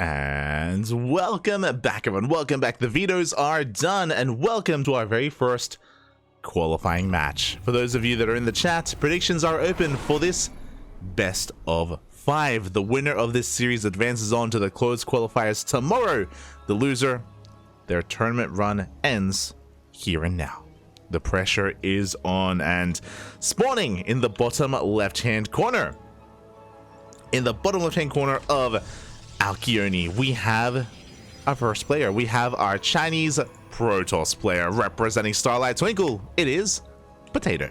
And welcome back, everyone. Welcome back. The vetoes are done, and welcome to our very first qualifying match. For those of you that are in the chat, predictions are open for this best of 5. The winner of this series advances on to the closed qualifiers tomorrow. The loser, their tournament run ends here and now. The pressure is on, and spawning in the bottom left-hand corner. In the bottom left-hand corner of Alkioni, we have our first player. We have our Chinese Protoss player representing Starlight Twinkle. It is Potato.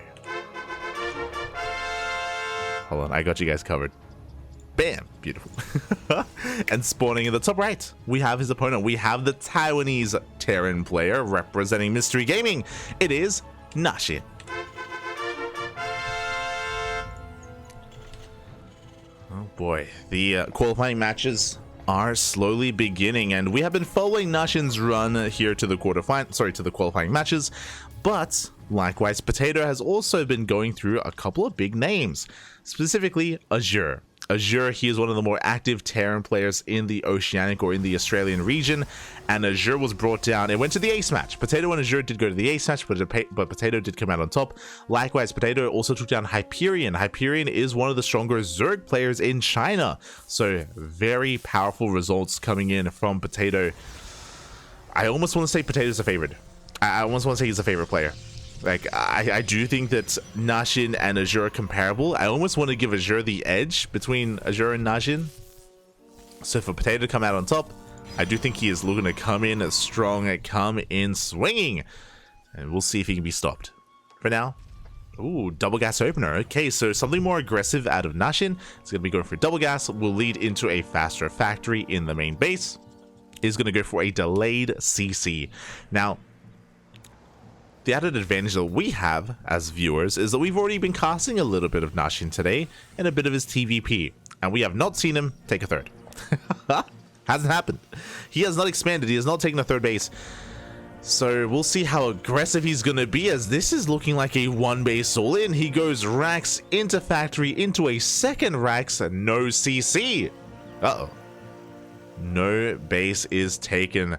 Hold on, I got you guys covered. Bam, beautiful. And spawning in the top right, we have his opponent. We have the Taiwanese Terran player representing Mystery Gaming. It is Naxin. Oh boy, the qualifying matches are slowly beginning, and we have been following Naxin's run here to the qualifying matches. But likewise, Potato has also been going through a couple of big names, specifically Azure. Azure, he is one of the more active Terran players in the Oceanic or in the Australian region, and Azure was brought down. It went to the ace match. Potato and Azure did go to the ace match, but Potato did come out on top. Likewise, Potato also took down Hyperion. Hyperion is one of the stronger Zerg players in China, so very powerful results coming in from Potato. I almost want to say Potato's a favorite. I almost want to say he's a favorite player. Like, I do think that Naxin and Azure are comparable. I almost want to give Azure the edge between Azure and Naxin. So for Potato to come out on top, I do think he is looking to come in as strong and come in swinging. And we'll see if he can be stopped. For now, ooh, double gas opener. Okay, so something more aggressive out of Naxin. It's going to be going for double gas. Will lead into a faster factory in the main base. Is going to go for a delayed CC. Now, the added advantage that we have as viewers is that we've already been casting a little bit of Naxin today and a bit of his TVP, and we have not seen him take a third. Hasn't happened. He has not expanded. He has not taken a third base. So we'll see how aggressive he's going to be, as this is looking like a one base all in. He goes Rax into factory into a second Rax and no CC. Uh-oh. No base is taken.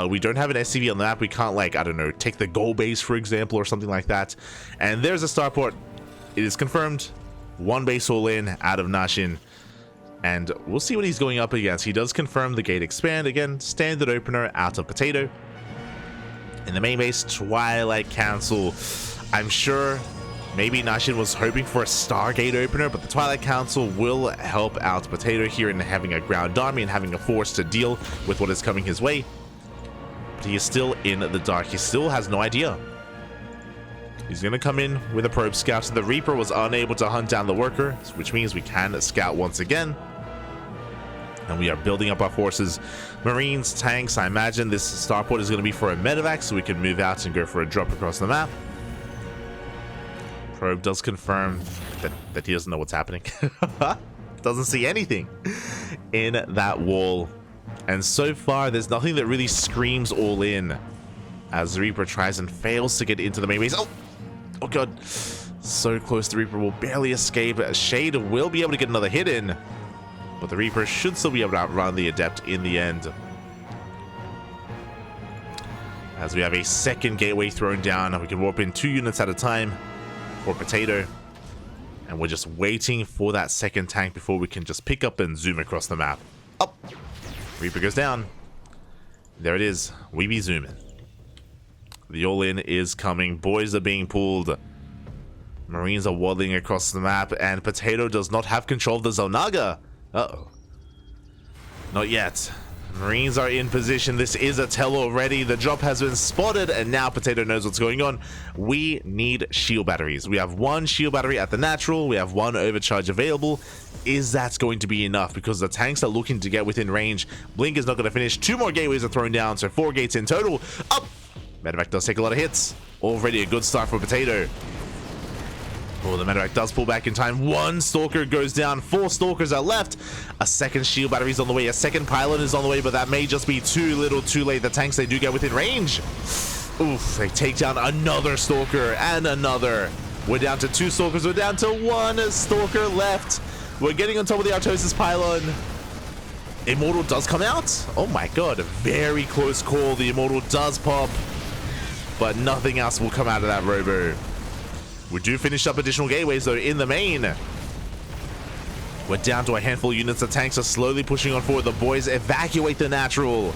We don't have an SCV on the map. We can't, like, I don't know, take the goal base, for example, or something like that. And there's a starport. It is confirmed. One base all in out of Naxin. And we'll see what he's going up against. He does confirm the gate expand. Again, standard opener out of Potato. In the main base, Twilight Council. I'm sure maybe Naxin was hoping for a Stargate opener, but the Twilight Council will help out Potato here in having a ground army and having a force to deal with what is coming his way. But he is still in the dark. He still has no idea. He's going to come in with a probe scout. The Reaper was unable to hunt down the worker, which means we can scout once again. And we are building up our forces. Marines, tanks. I imagine this starport is going to be for a medevac, so we can move out and go for a drop across the map. Probe does confirm that he doesn't know what's happening. Doesn't see anything in that wall. And so far, there's nothing that really screams all in, as the Reaper tries and fails to get into the main base. Oh god, so close. The Reaper will barely escape. Shade will be able to get another hit in, but the Reaper should still be able to outrun the Adept in the end, as we have a second gateway thrown down. We can warp in 2 units at a time for Potato, and we're just waiting for that second tank before we can just pick up and zoom across the map. Up. Reaper goes down. There it is. We be zooming. The all-in is coming. Boys are being pulled. Marines are waddling across the map, and Potato does not have control of the Zonaga. Uh-oh. Not yet. Marines are in position. This is a tell already. The drop has been spotted, and now Potato knows what's going on. We need shield batteries. We have 1 shield battery at the natural. We have 1 overcharge available. Is that going to be enough? Because the tanks are looking to get within range. Blink is not going to finish. 2 more gateways are thrown down, so 4 gates in total. Up! Medevac does take a lot of hits. Already a good start for Potato. Oh, the Medevac does pull back in time. 1 Stalker goes down. 4 Stalkers are left. A second shield battery is on the way. A second pylon is on the way, but that may just be too little too late. The tanks, they do get within range. Oof, they take down another Stalker and another. We're down to 2 Stalkers. We're down to 1 Stalker left. We're getting on top of the Artosis pylon. Immortal does come out. Oh my god, a very close call. The Immortal does pop, but nothing else will come out of that Robo. We do finish up additional gateways though in the main. We're down to a handful of units. The tanks are slowly pushing on forward. The boys evacuate the natural.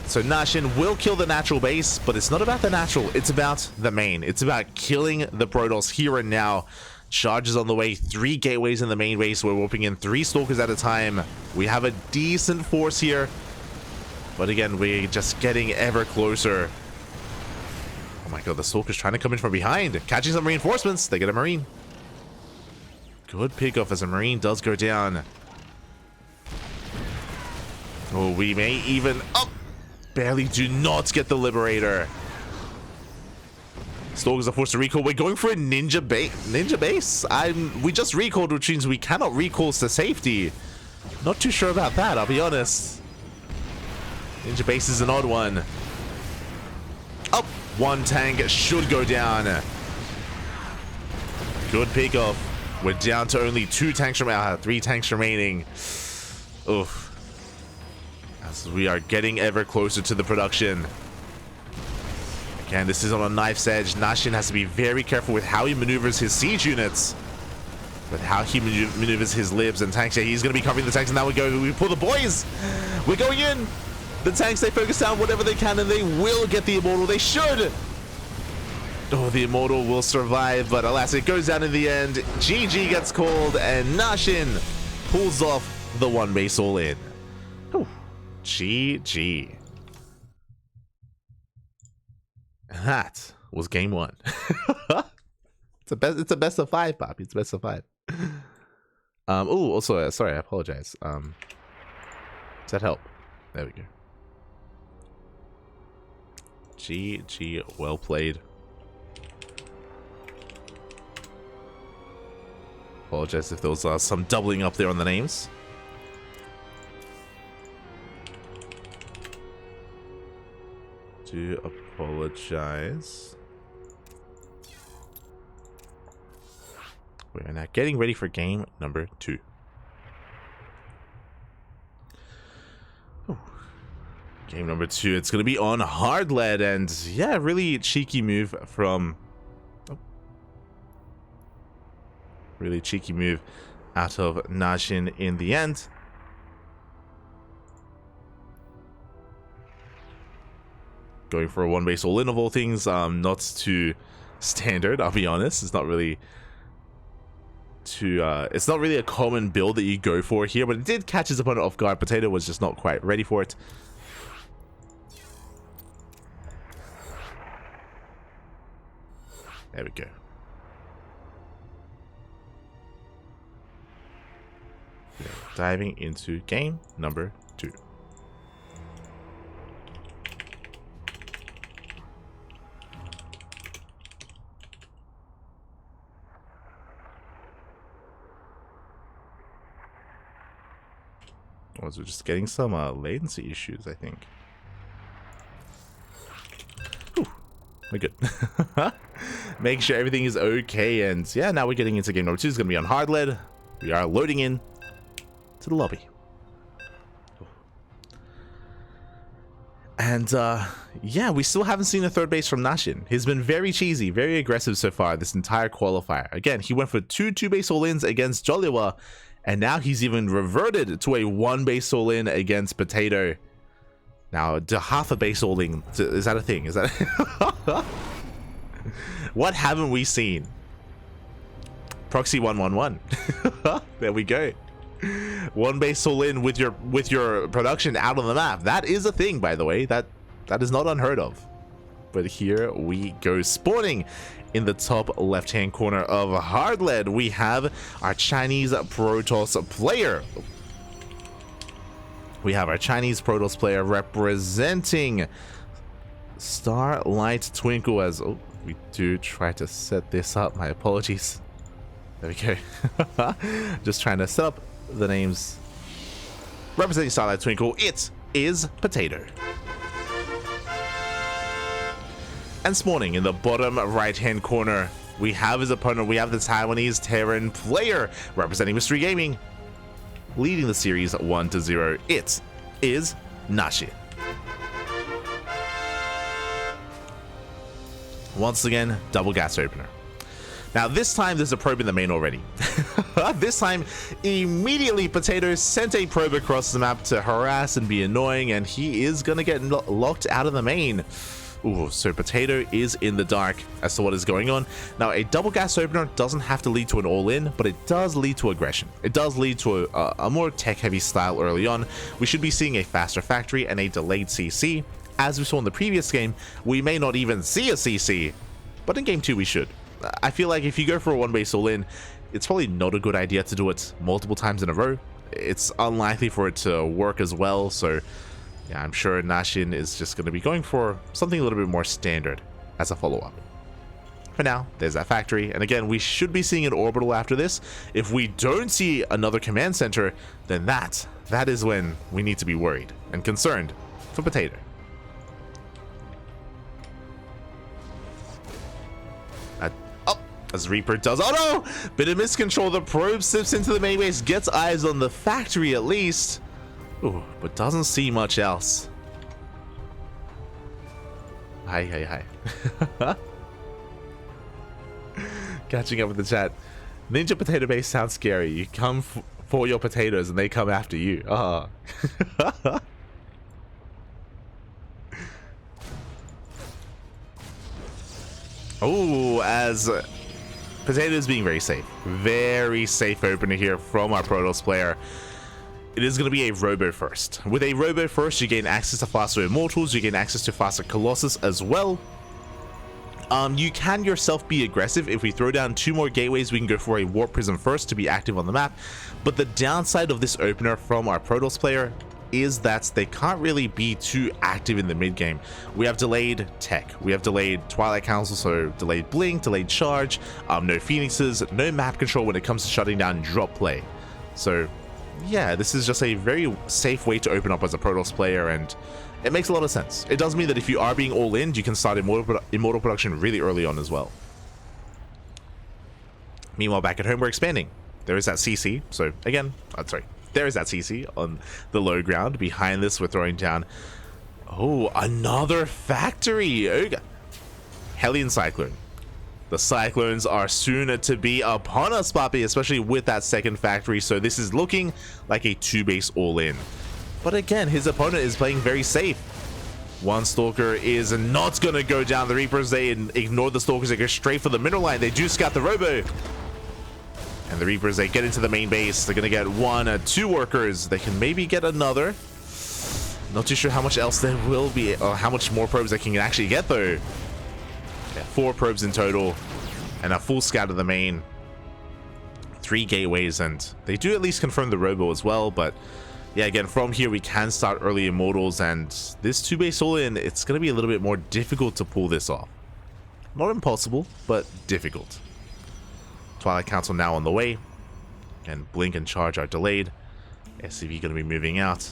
So Naxin will kill the natural base, but it's not about the natural. It's about the main. It's about killing the Protoss here and now. Charges on the way. 3 gateways in the main base. We're warping in 3 stalkers at a time. We have a decent force here, but again, we're just getting ever closer. Oh my god, the stalker's trying to come in from behind. Catching some reinforcements. They get a marine. Good pickoff as a marine does go down. Oh, we may even... Oh! Barely do not get the Liberator. Stalkers are forced to recall. We're going for a ninja base. We just recalled, which means we cannot recall to safety. Not too sure about that, I'll be honest. Ninja base is an odd one. Oh, 1 tank should go down. Good pickoff. We're down to only 2 tanks remaining. 3 tanks remaining. Oof. As we are getting ever closer to the production. Again, this is on a knife's edge. Naxin has to be very careful with how he maneuvers his siege units, with how he maneuvers his libs and tanks. Yeah, he's going to be covering the tanks, and now we pull the boys. We're going in. The tanks, they focus down whatever they can, and they will get the Immortal. They should. Oh, the Immortal will survive, but alas, it goes down in the end. GG gets called, and Naxin pulls off the 1 base all in. Whew. GG. That was game 1. It's a best of 5, Poppy. It's best of 5. Oh, also, sorry, I apologize. Does that help? There we go. GG, well played. Apologize if there was some doubling up there on the names. Do apologize. We are now getting ready for game number 2. Ooh. Game number 2. It's going to be on hard lead, and yeah, really cheeky move from... Really cheeky move out of Naxin in the end. Going for a 1 base all in of all things, not too standard, I'll be honest. It's not really it's not really a common build that you go for here, but it did catch his opponent off guard. Potato was just not quite ready for it. There we go. Diving into game number 2. Was we're just getting some latency issues, I think. Whew. We're good. Make sure everything is okay, and yeah, now we're getting into game number 2. It's gonna be on hard lead. We are loading in to the lobby. And yeah, we still haven't seen a 3rd base from Naxin. He's been very cheesy, very aggressive so far this entire qualifier. Again, he went for 2 2-base all-ins against Joliwa, and now he's even reverted to a 1 base all-in against Potato. Now, to half a base all-in, is that a thing? Is that what haven't we seen? Proxy 111. There we go. 1 base all-in with your production out on the map. That is a thing, by the way. That is not unheard of. But here we go. Spawning in the top left-hand corner of hard lead, we have our Chinese Protoss player. We have our Chinese Protoss player representing Starlight Twinkle as... Oh, we do try to set this up. My apologies. There we go. Just trying to set up the names. Representing Starlight Twinkle, it is Potato. And spawning in the bottom right-hand corner, we have his opponent. We have the Taiwanese Terran player representing Mystery Gaming. leading the series 1-0. It is Naxin. Once again, double gas opener. Now this time there's a probe in the main already. This time, immediately Potato sent a probe across the map to harass and be annoying, and he is gonna get locked out of the main. Ooh, so Potato is in the dark as to what is going on. Now, a double gas opener doesn't have to lead to an all-in, but it does lead to aggression. It does lead to a more tech-heavy style early on. We should be seeing a faster factory and a delayed CC. As we saw in the previous game, we may not even see a CC, but in game 2 we should. I feel like if you go for a one-base all-in, it's probably not a good idea to do it multiple times in a row. It's unlikely for it to work as well, so yeah, I'm sure Naxin is just going to be going for something a little bit more standard as a follow-up. For now, there's that factory, and again, we should be seeing an orbital after this. If we don't see another command center, then that is when we need to be worried and concerned for Potato. As Reaper does, oh no! Bit of miscontrol, the probe slips into the main base, gets eyes on the factory at least. Ooh, but doesn't see much else. Hi. Catching up with the chat. Ninja Potato Base sounds scary. You come for your potatoes and they come after you. Oh, as Potato is being very safe. Very safe opener here from our Protoss player. It is going to be a Robo first. With a Robo first, you gain access to faster Immortals, you gain access to faster Colossus as well. You can yourself be aggressive. If we throw down 2 more gateways, we can go for a Warp Prism first to be active on the map. But the downside of this opener from our Protoss player is that they can't really be too active in the mid game. We have delayed tech, we have delayed Twilight Council, so delayed blink, delayed charge, no phoenixes, no map control when it comes to shutting down drop play. So yeah, this is just a very safe way to open up as a Protoss player, and it makes a lot of sense. It does mean that if you are being all in, you can start immortal production really early on as well. Meanwhile, back at home, we're expanding. There is that CC, so again, there is that CC on the low ground. Behind this, we're throwing down, oh, another factory. Okay. Hellion Cyclone. The Cyclones are sooner to be upon us, Papi, especially with that second factory. So this is looking like a 2-base all-in. But again, his opponent is playing very safe. One Stalker is not going to go down. The Reapers, they ignore the Stalkers. They go straight for the middle line. They do scout the Robo. And the Reapers, they get into the main base. They're going to get 1 or 2 workers. They can maybe get another. Not too sure how much else there will be, or how much more probes they can actually get, though. Yeah, 4 probes in total, and a full scout of the main. 3 gateways, and they do at least confirm the Robo as well, but yeah, again, from here we can start early Immortals, and this 2-base all-in, it's going to be a little bit more difficult to pull this off. Not impossible, but difficult. Twilight Council now on the way, and blink and charge are delayed. SCV going to be moving out,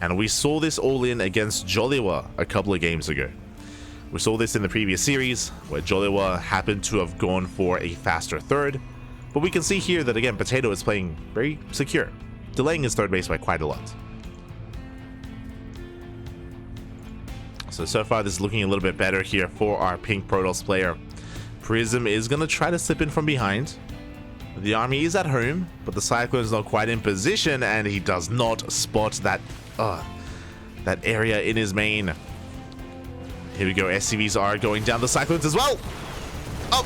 and we saw this all-in against Joliwa a couple of games ago. We saw this in the previous series, where Joliwa happened to have gone for a faster third, but we can see here that again, Potato is playing very secure, delaying his third base by quite a lot. So far this is looking a little bit better here for our pink Protoss player. Prism is going to try to slip in from behind. The army is at home, but the Cyclone is not quite in position, and he does not spot that area in his main. Here we go, SCVs are going down the Cyclones as well. Oh,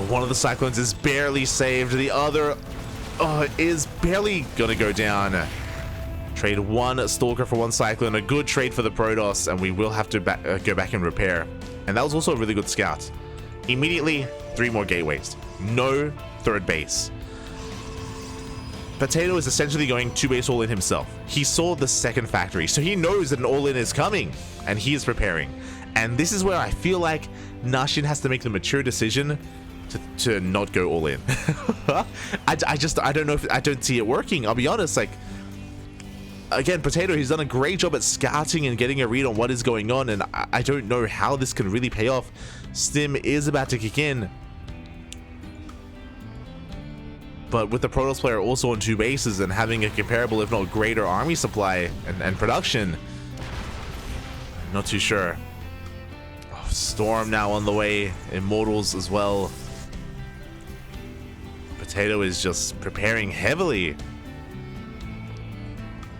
one of the Cyclones is barely saved. The other is barely gonna go down. Trade 1 Stalker for 1 Cyclone, a good trade for the Protoss, and we will have to go back and repair. And that was also a really good scout. Immediately, 3 more gateways. No third base. Potato is essentially going 2-base all-in himself. He saw the second factory, so he knows that an all-in is coming, and he is preparing. And this is where I feel like Naxin has to make the mature decision to not go all-in. I don't know if I don't see it working. I'll be honest, like, again, Potato, he's done a great job at scouting and getting a read on what is going on, and I don't know how this can really pay off. Stim is about to kick in. But with the Protoss player also on 2 bases and having a comparable, if not greater, army supply and production, not too sure. Oh, Storm now on the way, Immortals as well. Potato is just preparing heavily.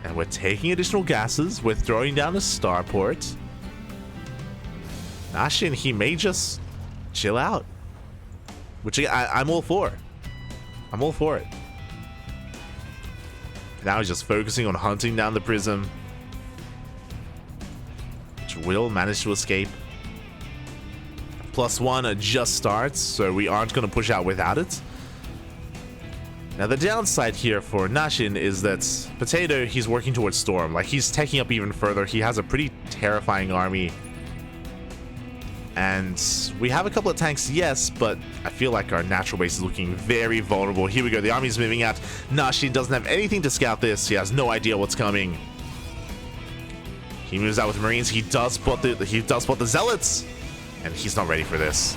And we're taking additional gases. We're throwing down a starport. Naxin, he may just chill out. Which I'm all for. I'm all for it. Now he's just focusing on hunting down the Prism, which will manage to escape. +1 just starts, so we aren't going to push out without it. Now the downside here for Naxin is that Potato, he's working towards Storm. Like, he's taking up even further. He has a pretty terrifying army. And we have a couple of tanks, yes, but I feel like our natural base is looking very vulnerable. Here we go, the army's moving out. Naxin doesn't have anything to scout this. He has no idea what's coming. He moves out with Marines. He does spot the Zealots, and he's not ready for this.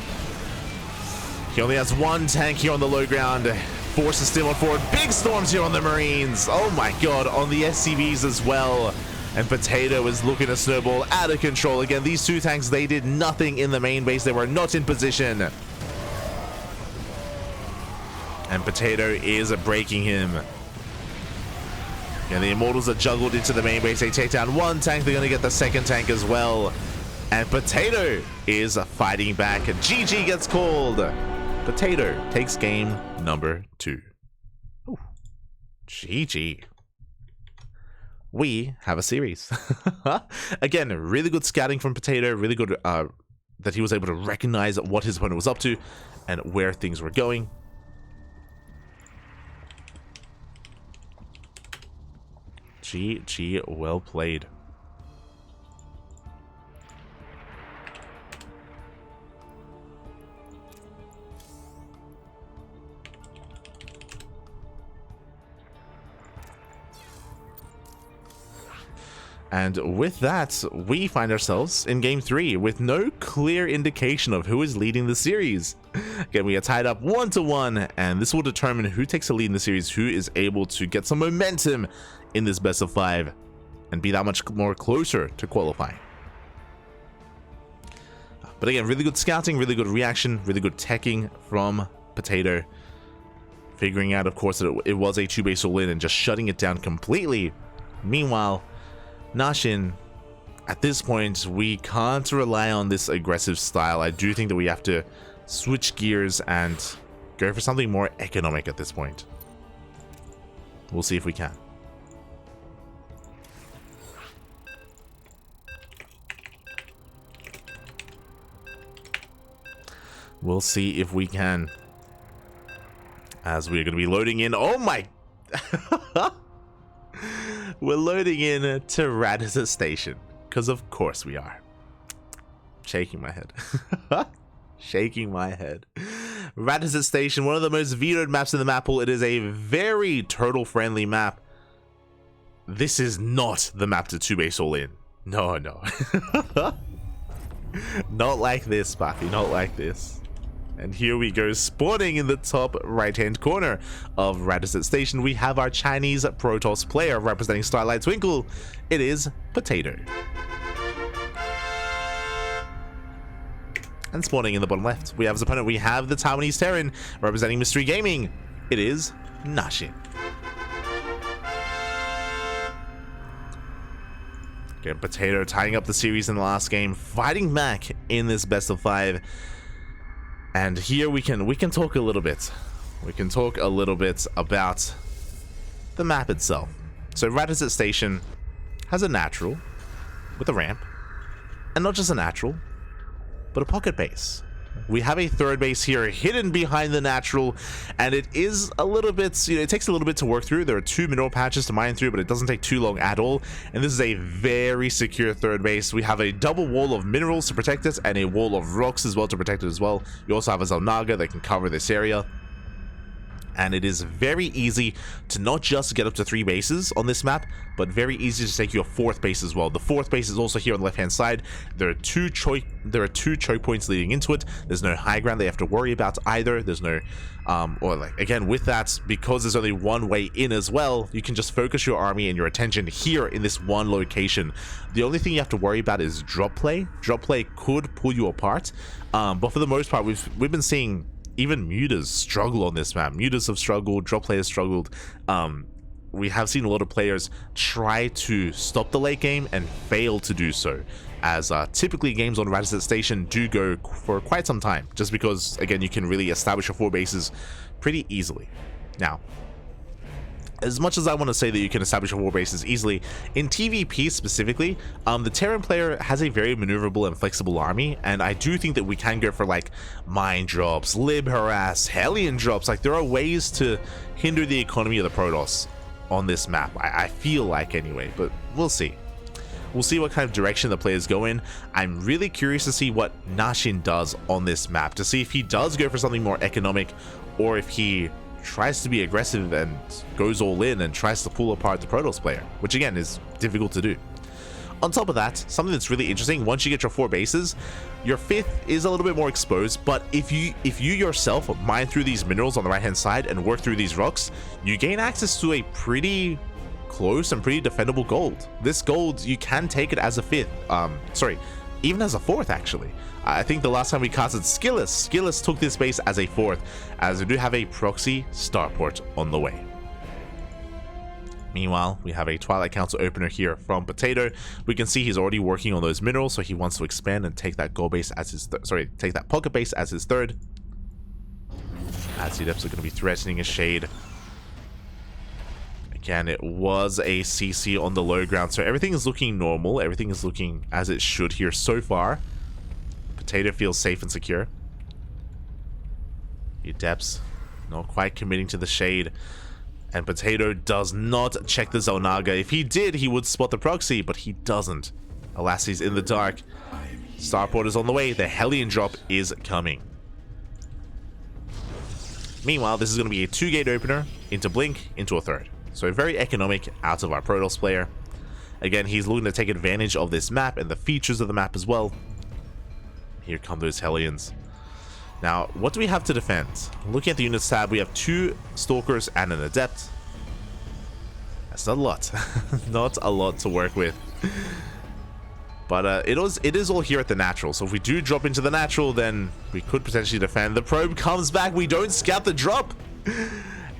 He only has 1 tank here on the low ground. Forces still on forward. Big storms here on the Marines. Oh my god, on the SCVs as well. And Potato is looking to snowball out of control. Again, these 2 tanks, they did nothing in the main base. They were not in position. And Potato is breaking him. And the Immortals are juggled into the main base. They take down 1 tank. They're going to get the 2nd tank as well. And Potato is fighting back. GG gets called. Potato takes game number 2. Ooh. GG. We have a series. Again, really good scouting from Potato. Really good that he was able to recognize what his opponent was up to and where things were going. GG, well played. And with that, we find ourselves in Game 3 with no clear indication of who is leading the series. Again, we are tied up 1-1, and this will determine who takes the lead in the series, who is able to get some momentum in this best of 5 and be that much more closer to qualifying. But again, really good scouting, really good reaction, really good teching from Potato. Figuring out, of course, that it was a 2-base all-in and just shutting it down completely. Meanwhile, Naxin, at this point, we can't rely on this aggressive style. I do think that we have to switch gears and go for something more economic at this point. We'll see if we can. We'll see if we can. As we're going to be loading in. Oh my... We're loading in to Radisson Station, because of course we are. Shaking my head. Shaking my head. Radisson Station, one of the most vetoed maps in the map pool. It is a very turtle-friendly map. This is not the map to 2-base all-in. No, no. Not like this, Sparky, not like this. And here we go, spawning in the top right-hand corner of Radisson Station. We have our Chinese Protoss player representing Starlight Twinkle. It is Potato. And spawning in the bottom left, we have his opponent. We have the Taiwanese Terran representing Mystery Gaming. It is Naxin. Again, Potato tying up the series in the last game, fighting back in this best of 5. And here we can talk a little bit. We can talk a little bit about the map itself. So Radisson Station has a natural with a ramp, and not just a natural, but a pocket base. We have a 3rd base here hidden behind the natural, and it is a little bit, it takes a little bit to work through. There are 2 mineral patches to mine through, but it doesn't take too long at all. And this is a very secure 3rd base. We have a double wall of minerals to protect it, and a wall of rocks as well to protect it as well. You also have a Zelnaga that can cover this area. And it is very easy to not just get up to 3 bases on this map, but very easy to take your 4th base as well. The 4th base is also here on the left-hand side. There are two choke points leading into it. There's no high ground they have to worry about either. There's no, again, with that, because there's only one way in as well, you can just focus your army and your attention here in this one location. The only thing you have to worry about is drop play. Drop play could pull you apart, but for the most part, we've been seeing even mutas struggle on this map. Mutas have struggled, drop players struggled. We have seen a lot of players try to stop the late game and fail to do so, as typically games on Radisson Station do go for quite some time, just because, again, you can really establish your 4 bases pretty easily. Now, as much as I want to say that you can establish your 4 bases easily, in TVP specifically, the Terran player has a very maneuverable and flexible army, and I do think that we can go for like mine drops, lib harass, Hellion drops. Like, there are ways to hinder the economy of the Protoss on this map, I feel like, anyway, but we'll see. We'll see what kind of direction the players go in. I'm really curious to see what Naxin does on this map, to see if he does go for something more economic, or if he tries to be aggressive and goes all in and tries to pull apart the Protoss player, which again is difficult to do. On top of that, something that's really interesting, once you get your 4 bases, your 5th is a little bit more exposed, but if you yourself mine through these minerals on the right hand side and work through these rocks, you gain access to a pretty close and pretty defendable gold. This gold, you can take it as a 5th, even as a 4th actually. I think the last time we casted Skillis took this base as a 4th, as we do have a proxy starport on the way. Meanwhile, we have a Twilight Council opener here from Potato. We can see he's already working on those minerals, so he wants to expand and take that gold base as his take that pocket base as his 3rd. As he definitely going to be threatening a shade. Again, it was a CC on the low ground, so everything is looking normal. Everything is looking as it should here so far. Potato feels safe and secure. Adepts not quite committing to the shade. And Potato does not check the Zelnaga. If he did, he would spot the proxy, but he doesn't. Alas, he's in the dark. Starport is on the way. The Hellion drop is coming. Meanwhile, this is going to be a 2-gate opener into Blink, into a 3rd. So very economic out of our Protoss player. Again, he's looking to take advantage of this map and the features of the map as well. Here come those Hellions. Now, what do we have to defend? Looking at the units tab, we have 2 Stalkers and an Adept. That's not a lot. Not a lot to work with. But it is all here at the natural. So if we do drop into the natural, then we could potentially defend. The probe comes back. We don't scout the drop.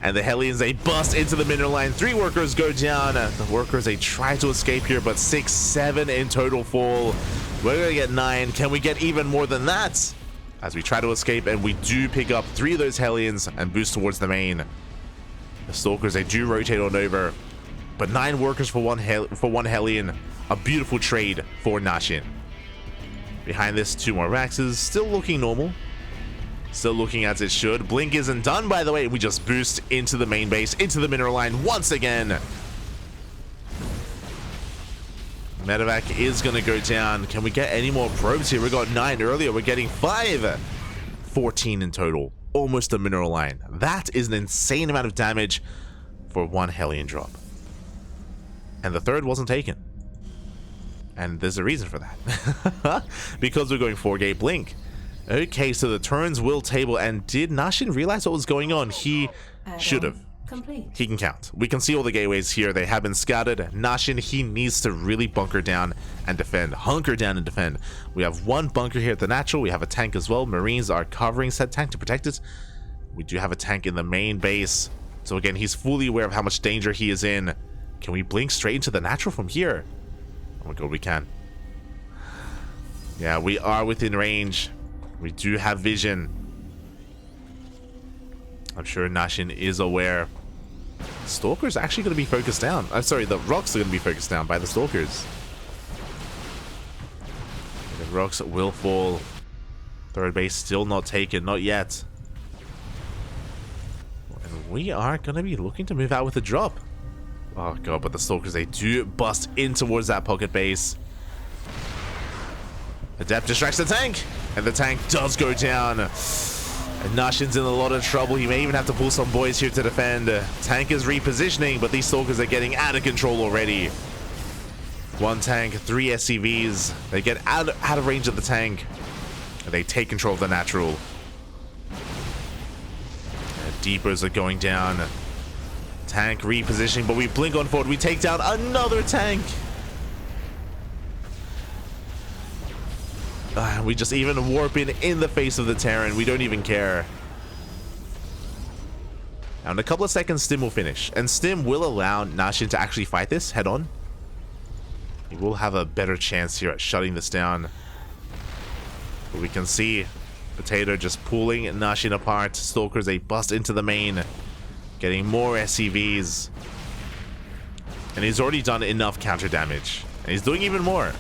And the Hellions, they bust into the mineral line. 3 workers go down. The workers, they try to escape here, but 6, 7 in total fall. We're going to get 9. Can we get even more than that? As we try to escape, and we do pick up 3 of those Hellions and boost towards the main. The Stalkers, they do rotate on over, but 9 workers for one Hellion. A beautiful trade for Naxin. Behind this, 2 more Raxes, still looking normal. Still looking as it should. Blink isn't done, by the way. We just boost into the main base, into the mineral line once again. Medevac is going to go down. Can we get any more probes here? We got 9 earlier. We're getting 5. 14 in total. Almost a mineral line. That is an insane amount of damage for 1 Hellion drop. And the 3rd wasn't taken. And there's a reason for that. Because we're going 4-gate Blink. Okay, so the turns will table. And did Naxin realize what was going on? He should have. Complete. He can count. We can see all the gateways here. They have been scouted. Naxin, he needs to really bunker down and defend. Hunker down and defend. We have 1 bunker here at the natural. We have a tank as well. Marines are covering said tank to protect it. We do have a tank in the main base. So again, he's fully aware of how much danger he is in. Can we blink straight into the natural from here? Oh my god, we can. Yeah, we are within range. We do have vision. I'm sure Naxin is aware. Stalker's actually going to be focused down. I'm sorry, the rocks are going to be focused down by the Stalkers. The rocks will fall. 3rd base still not taken, not yet. And we are going to be looking to move out with a drop. Oh god, but the Stalkers, they do bust in towards that pocket base. Adept distracts the tank, and the tank does go down. And Naxin's in a lot of trouble. He may even have to pull some boys here to defend. Tank is repositioning, but these Stalkers are getting out of control already. One tank, 3 SCVs. They get out of range of the tank. And they take control of the natural. Deepers are going down. Tank repositioning, but we blink on forward. We take down another tank. We just even warp in the face of the Terran. We don't even care. Now in a couple of seconds, Stim will finish. And Stim will allow Naxin to actually fight this head on. He will have a better chance here at shutting this down. But we can see Potato just pulling Naxin apart. Stalkers, they bust into the main. Getting more SCVs. And he's already done enough counter damage. And he's doing even more.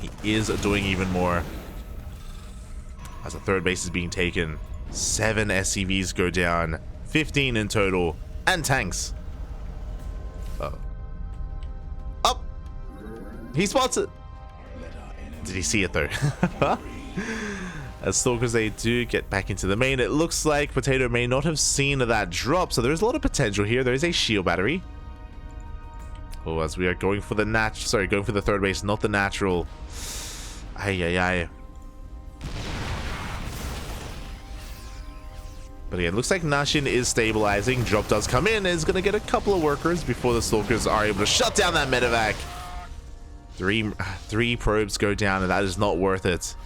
He is doing even more. As the third base is being taken. 7 SCVs go down. 15 in total. And tanks. Uh-oh. Up! He spots it! Did he see it though? As Stalkers, they do get back into the main. It looks like Potato may not have seen that drop, so there's a lot of potential here. There is a shield battery. Oh, as we are going for the going for the third base, not the natural. Ay. But again, looks like Naxin is stabilizing. Drop does come in. Is going to get a couple of workers before the Stalkers are able to shut down that medevac. Three probes go down, and that is not worth it.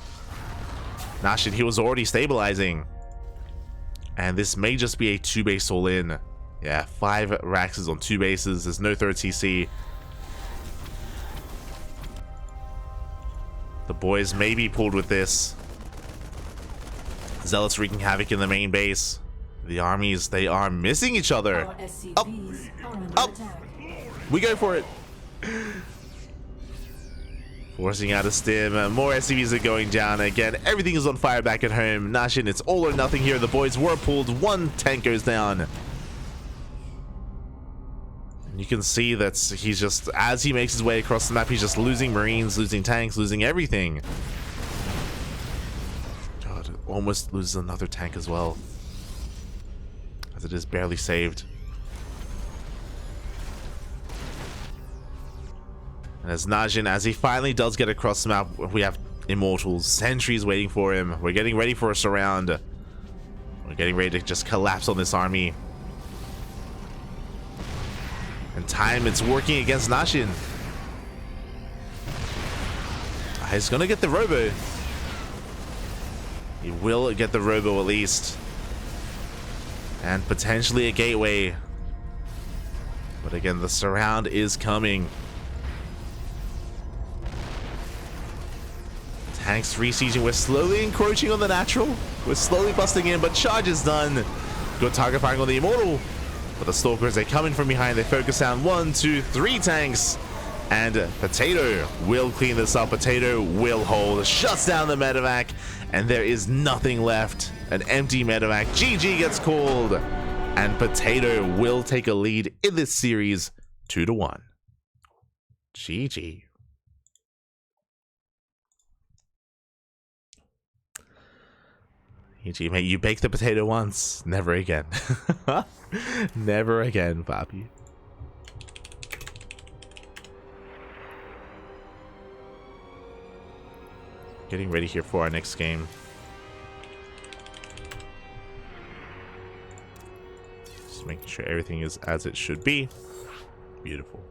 Naxin, he was already stabilizing. And this may just be a 2-base all-in. Yeah, 5 Raxes on 2 bases. There's no third CC. The boys may be pulled with this. Zealots wreaking havoc in the main base. The armies, they are missing each other. Up! Up! We go for it! Forcing out a Stim. More SCVs are going down. Again, everything is on fire back at home. Naxin, it's all or nothing here. The boys were pulled. 1 tank goes down. You can see that he's just, as he makes his way across the map, he's just losing Marines, losing tanks, losing everything. God, almost loses another tank as well. As it is barely saved. And as Naxin, as he finally does get across the map, we have Immortals, sentries waiting for him. We're getting ready for a surround. We're getting ready to just collapse on this army. And time, it's working against Naxin. He's gonna get the robo. He will get the robo at least. And potentially a gateway. But again, the surround is coming. Tanks re-sieging. We're slowly encroaching on the natural. We're slowly busting in, but charge is done. Good target firing on the Immortal. But the Stalkers, they come in from behind. They focus down 1, 2, 3 tanks. And Potato will clean this up. Potato will hold. Shuts down the medevac. And there is nothing left. An empty medevac. GG gets called. And Potato will take a lead in this series 2-1. GG. GG, mate, you baked the potato once. Never again. Never again, Papi. Getting ready here for our next game. Just making sure everything is as it should be. Beautiful.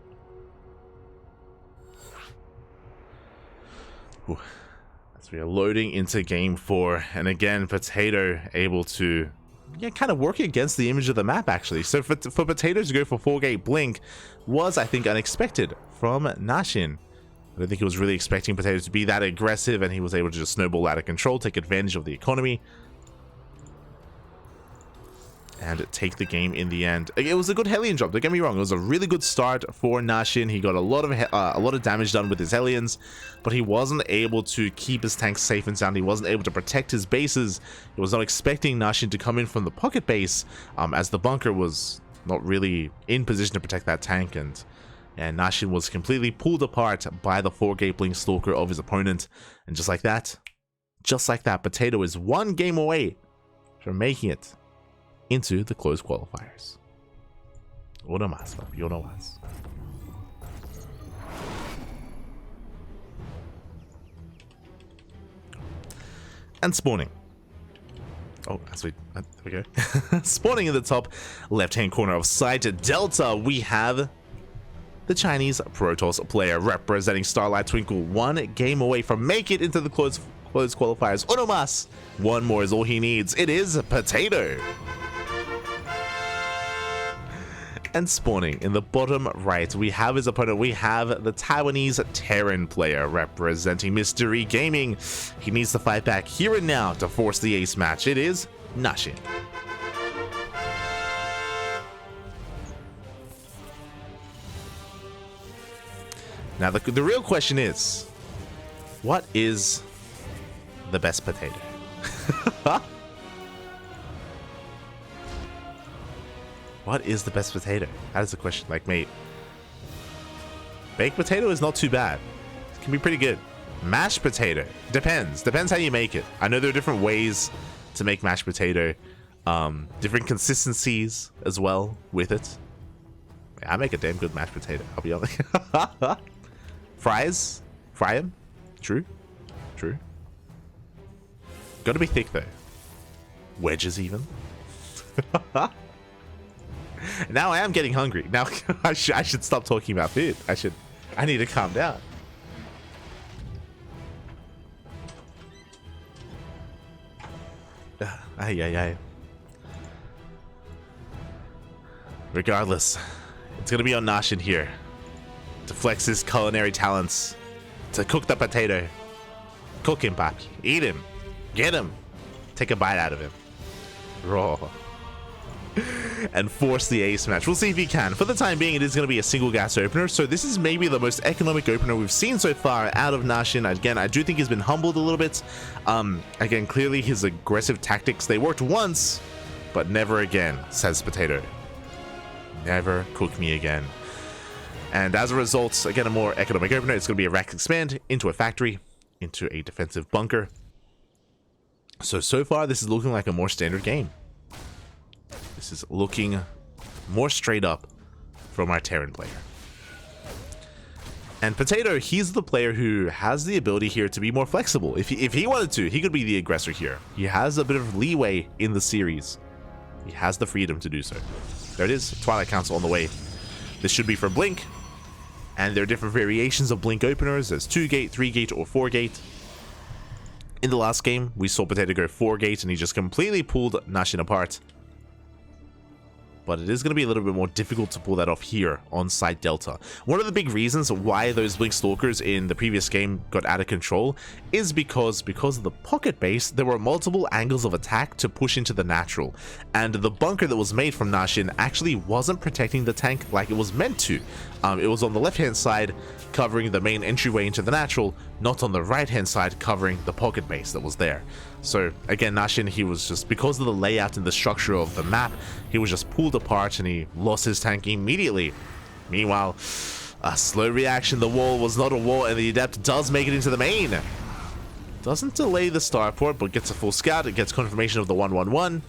Ooh. As we are loading into game 4, and again, Potato able to, kind of work against the image of the map actually. So for Potato to go for 4-gate blink was, I think, unexpected from Naxin. I don't think he was really expecting Potato to be that aggressive, and he was able to just snowball out of control, take advantage of the economy, and take the game in the end. It was a good Hellion drop, don't get me wrong. It was a really good start for Naxin. He got a lot of damage done with his Hellions, but he wasn't able to keep his tanks safe and sound. He wasn't able to protect his bases. He was not expecting Naxin to come in from the pocket base, as the bunker was not really in position to protect that tank, and Naxin was completely pulled apart by the 4-gate blink Stalker of his opponent. And just like that, just like that, Potato is one game away from making it into the closed qualifiers. Uno más, papi, uno más. And spawning. Oh, there we go. Spawning in the top left-hand corner of site Delta, we have the Chinese Protoss player representing Starlight Twinkle, one game away from making it into the closed qualifiers. Uno más. One more is all he needs. It is Potato. And spawning in the bottom right, we have his opponent. We have the Taiwanese Terran player representing Mystery Gaming. He needs to fight back here and now to force the ace match. It is Naxin. Now the real question is, what is the best Potato? What is the best potato? That is the question. Like, mate, baked potato is not too bad. It can be pretty good. Mashed potato depends how you make it. I know there are different ways to make mashed potato, different consistencies as well with it. I make a damn good mashed potato, I'll be honest. Fries, fry them. True. Gotta be thick though. Wedges even. Now I am getting hungry. Now I should stop talking about food. I need to calm down. Ay. Regardless, it's gonna be on Naxin here to flex his culinary talents, to cook the potato. Cook him, papi. Eat him. Get him. Take a bite out of him. Raw. And force the ace match. We'll see if he can. For the time being, it is going to be a single gas opener, so this is maybe the most economic opener we've seen so far out of Naxin. Again, I do think he's been humbled a little bit. Again, clearly his aggressive tactics, they worked once, but never again, says Potato. Never cook me again. And as a result, again, a more economic opener. It's going to be a rack expand into a factory, into a defensive bunker. So far, this is looking like a more standard game. This is looking more straight up from our Terran player. And Potato, he's the player who has the ability here to be more flexible. If he wanted to, he could be the aggressor here. He has a bit of leeway in the series. He has the freedom to do so. There it is, Twilight Council on the way. This should be for Blink. And there are different variations of Blink openers. There's 2-gate, 3-gate, or 4-gate. In the last game, we saw Potato go 4-gate, and he just completely pulled Naxin apart. But it is going to be a little bit more difficult to pull that off here on site Delta. One of the big reasons why those Blink Stalkers in the previous game got out of control is because of the pocket base, there were multiple angles of attack to push into the natural. And the bunker that was made from Naxin actually wasn't protecting the tank like it was meant to. It was on the left-hand side covering the main entryway into the natural, not on the right-hand side covering the pocket base that was there. So again, Naxin, he was just, because of the layout and the structure of the map, he was just pulled apart and he lost his tank immediately. Meanwhile, a slow reaction, the wall was not a wall, and the Adept does make it into the main. Doesn't delay the starport, but gets a full scout. It gets confirmation of the 1-1-1,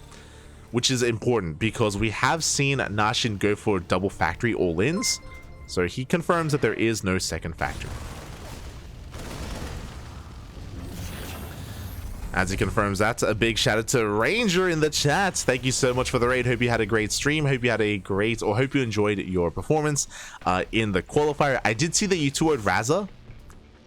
which is important because we have seen Naxin go for double factory all-ins. So he confirms that there is no second factory. As he confirms that, a big shout out to Ranger in the chat. Thank you so much for the raid. Hope you had a great stream. Hope you had a great, or hope you enjoyed your performance in the qualifier. I did see that you toured Raza.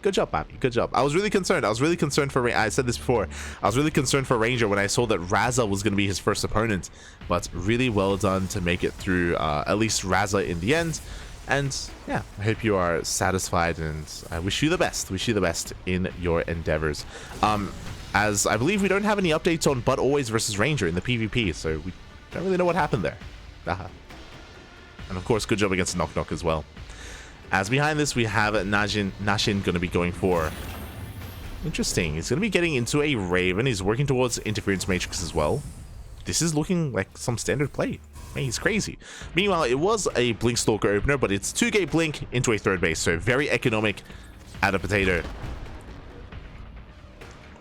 Good job, Bobby. Good job. I was really concerned. I said this before. I was really concerned for Ranger when I saw that Raza was going to be his first opponent. But really well done to make it through at least Raza in the end. And yeah, I hope you are satisfied, and I wish you the best. Wish you the best in your endeavors. As I believe we don't have any updates on But Always versus Ranger in the PvP, so we don't really know what happened there. And of course, good job against Knock Knock as well. As behind this, we have Naxin going to be going for... Interesting. He's going to be getting into a Raven. He's working towards Interference Matrix as well. This is looking like some standard play. Man, he's crazy. Meanwhile, it was a Blink Stalker opener, but it's 2-gate Blink into a third base, so very economic out of Potato.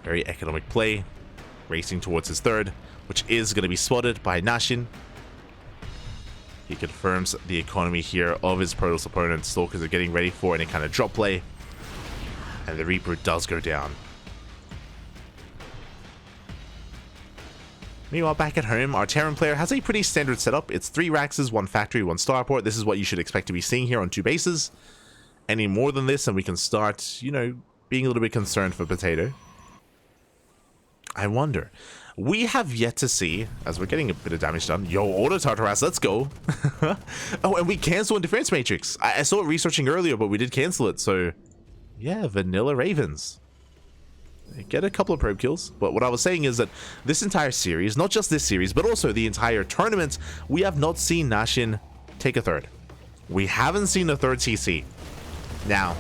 Very economic play. Racing towards his third, which is going to be spotted by Naxin. He confirms the economy here of his Protoss opponent. Stalkers are getting ready for any kind of drop play. And the Reaper does go down. Meanwhile, back at home, our Terran player has a pretty standard setup. It's 3 Raxes, 1 factory, 1 starport. This is what you should expect to be seeing here on 2 bases. Any more than this and we can start, you know, being a little bit concerned for Potato. I wonder. We have yet to see, as we're getting a bit of damage done. Yo, Auto Tartaras, let's go. Oh, and we cancel Interference Matrix. I saw it researching earlier, but we did cancel it. So, yeah, Vanilla Ravens. Get a couple of probe kills. But what I was saying is that this entire series, not just this series, but also the entire tournament, we have not seen Naxin take a third. We haven't seen a third CC. Now,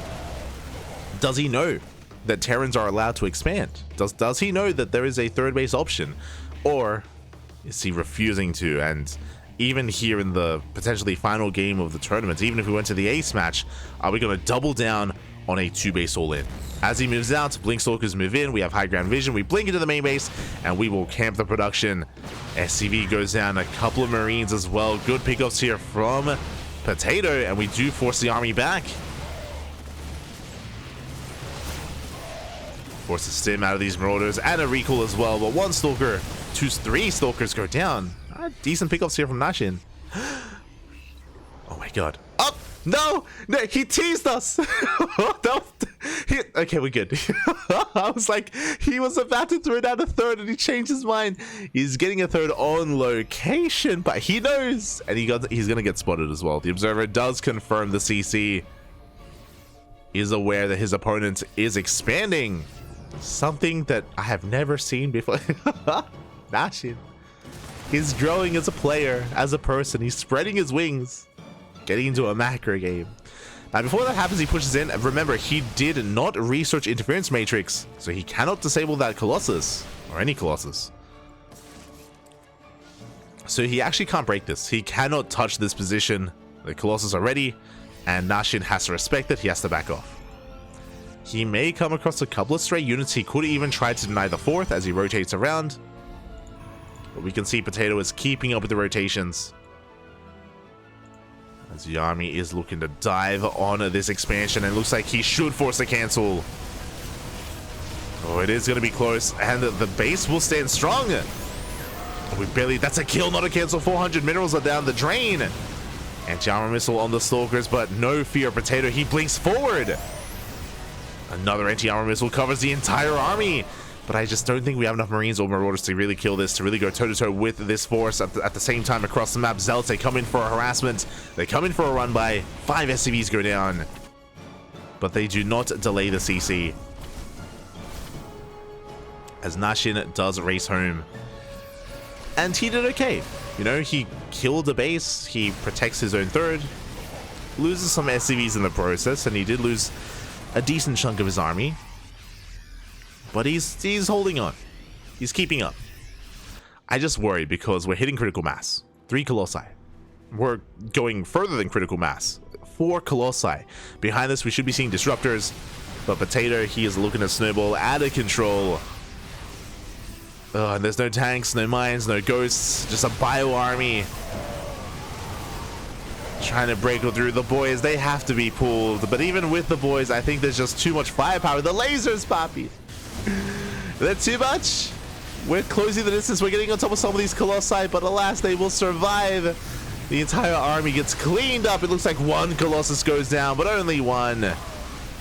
does he know that Terrans are allowed to expand? Does he know that there is a third base option? Or is he refusing to? And even here in the potentially final game of the tournament, even if we went to the ace match, are we going to double down on a 2-base all-in? As he moves out, Blinkstalkers move in, we have high ground vision, we blink into the main base, and we will camp the production. SCV goes down, a couple of Marines as well. Good pickups here from Potato, and we do force the army back. Force a stim out of these Marauders, and a recall as well, but 1 Stalker, 3 Stalkers go down. Decent pickups here from Naxin. Oh my god. Up! No! No, he teased us! No, okay, we're good. I was like, he was about to throw down a third and he changed his mind. He's getting a third on location, but he knows. And he's going to get spotted as well. The Observer does confirm the CC is aware that his opponent is expanding. Something that I have never seen before. Naxin. He's growing as a player, as a person. He's spreading his wings. Getting into a macro game. Now, before that happens, he pushes in. Remember, he did not research Interference Matrix, so he cannot disable that Colossus, or any Colossus. So he actually can't break this. He cannot touch this position. The Colossus are ready, and Naxin has to respect it. He has to back off. He may come across a couple of stray units. He could even try to deny the 4th as he rotates around. But we can see Potato is keeping up with the rotations. As the army is looking to dive on this expansion, and looks like he should force a cancel. Oh, it is going to be close, and the base will stand strong. We barely, that's a kill, not a cancel. 400 minerals are down the drain. Anti-armor missile on the Stalkers, but no fear, Potato, he blinks forward. Another anti-armor missile covers the entire army. But I just don't think we have enough Marines or Marauders to really kill this, to really go toe-to-toe with this force. At the same time, across the map, Zealots, they come in for a harassment. They come in for a run by. 5 SCVs go down. But they do not delay the CC. As Naxin does race home. And he did okay. You know, he killed the base. He protects his own third. Loses some SCVs in the process, and he did lose a decent chunk of his army. But he's holding on. He's keeping up. I just worry because we're hitting critical mass. 3 Colossi. We're going further than critical mass. 4 Colossi. Behind this, we should be seeing Disruptors. But Potato, he is looking to snowball out of control. And there's no tanks, no mines, no ghosts. Just a bio army. Trying to break through. The boys, they have to be pulled. But even with the boys, I think there's just too much firepower. The lasers, Poppy. They're too much. We're closing the distance. We're getting on top of some of these Colossi, but alas, they will survive. The entire army gets cleaned up. It looks like 1 Colossus goes down, but only 1.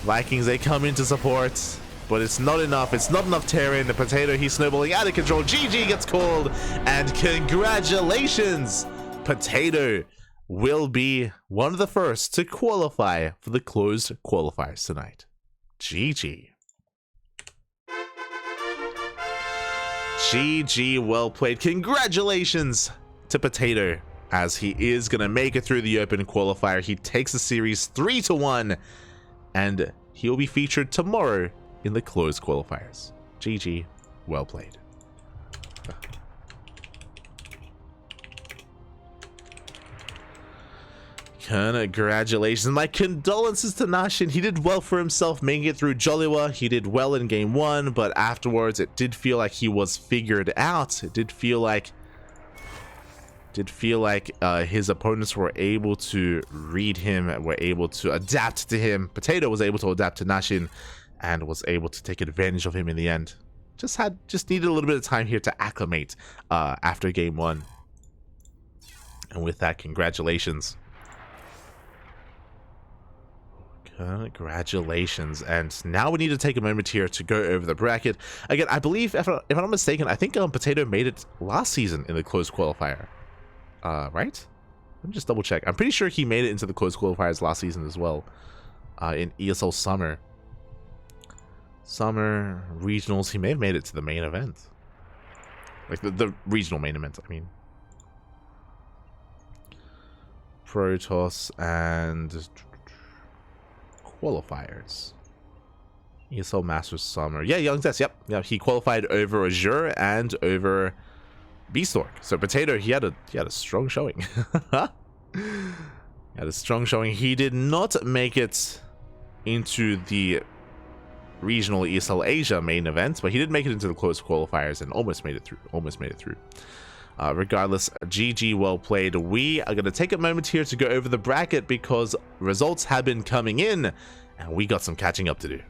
Vikings, they come in to support, but it's not enough. It's not enough Terran. The Potato, he's snowballing out of control. GG gets called, and congratulations. Potato will be one of the first to qualify for the closed qualifiers tonight. GG. GG, well played. Congratulations to Potato, as he is going to make it through the Open Qualifier. He takes the series 3-1, and he'll be featured tomorrow in the closed qualifiers. GG, well played. Congratulations. My condolences to Naxin. He did well for himself making it through Joliwa. He did well in game 1, but afterwards it did feel like he was figured out. It did feel like his opponents were able to read him, were able to adapt to him. Potato was able to adapt to Naxin and was able to take advantage of him in the end. Just needed a little bit of time here to acclimate after game 1. And with that, congratulations. Congratulations. And now we need to take a moment here to go over the bracket. Again, I believe, if I'm not mistaken, I think Potato made it last season in the closed qualifier. Right? Let me just double check. I'm pretty sure he made it into the closed qualifiers last season as well. In ESL Summer. Summer, regionals, he may have made it to the main event. Like the regional main event, I mean. Protoss and qualifiers. ESL Masters Summer. Yeah, Young Zest, yep. Yeah, he qualified over Azure and over Beastork. So Potato, he had a strong showing. He did not make it into the regional ESL Asia main event, but he did make it into the closed qualifiers and almost made it through. Regardless, GG, well played. We are going to take a moment here to go over the bracket because results have been coming in and we got some catching up to do.